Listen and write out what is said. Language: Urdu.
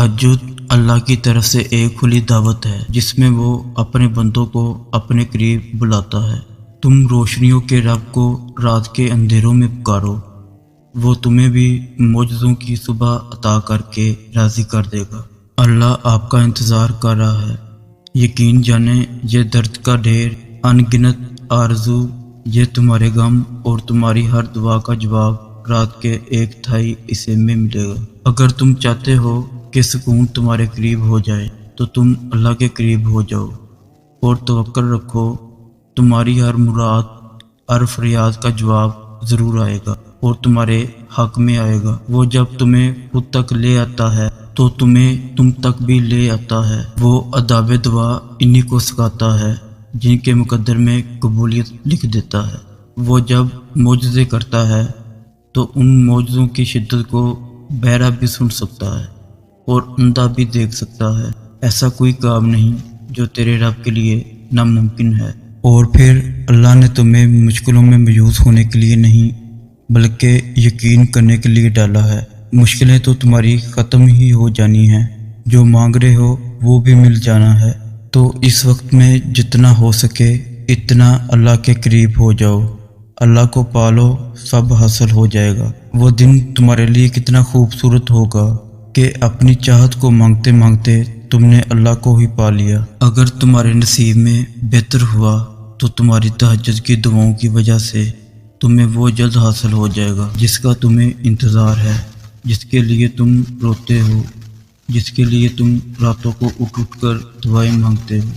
تہجد اللہ کی طرف سے ایک کھلی دعوت ہے جس میں وہ اپنے بندوں کو اپنے قریب بلاتا ہے۔ تم روشنیوں کے رب کو رات کے اندھیروں میں پکارو، وہ تمہیں بھی معجزوں کی صبح عطا کر کے راضی کر دے گا۔ اللہ آپ کا انتظار کر رہا ہے۔ یقین جانیں یہ درد کا ڈھیر، ان گنت آرزو، یہ تمہارے غم اور تمہاری ہر دعا کا جواب رات کے 1/3 حصے میں ملے گا۔ اگر تم چاہتے ہو کہ سکون تمہارے قریب ہو جائے تو تم اللہ کے قریب ہو جاؤ اور توکل رکھو، تمہاری ہر مراد، ہر فریاد کا جواب ضرور آئے گا اور تمہارے حق میں آئے گا۔ وہ جب تمہیں خود تک لے آتا ہے تو تمہیں تم تک بھی لے آتا ہے۔ وہ آداب دعا انہی کو سکھاتا ہے جن کے مقدر میں قبولیت لکھ دیتا ہے۔ وہ جب معجزے کرتا ہے تو ان معجزوں کی شدت کو بہرا بھی سن سکتا ہے اور اندھا بھی دیکھ سکتا ہے۔ ایسا کوئی کام نہیں جو تیرے رب کے لیے ناممکن ہے۔ اور پھر اللہ نے تمہیں مشکلوں میں مایوس ہونے کے لیے نہیں بلکہ یقین کرنے کے لیے ڈالا ہے۔ مشکلیں تو تمہاری ختم ہی ہو جانی ہیں، جو مانگ رہے ہو وہ بھی مل جانا ہے۔ تو اس وقت میں جتنا ہو سکے اتنا اللہ کے قریب ہو جاؤ، اللہ کو پالو، سب حاصل ہو جائے گا۔ وہ دن تمہارے لیے کتنا خوبصورت ہوگا کہ اپنی چاہت کو مانگتے مانگتے تم نے اللہ کو ہی پا لیا۔ اگر تمہارے نصیب میں بہتر ہوا تو تمہاری تہجد کی دعاؤں کی وجہ سے تمہیں وہ جلد حاصل ہو جائے گا جس کا تمہیں انتظار ہے، جس کے لیے تم روتے ہو، جس کے لیے تم راتوں کو اٹھ اٹھ کر دعائیں مانگتے ہو۔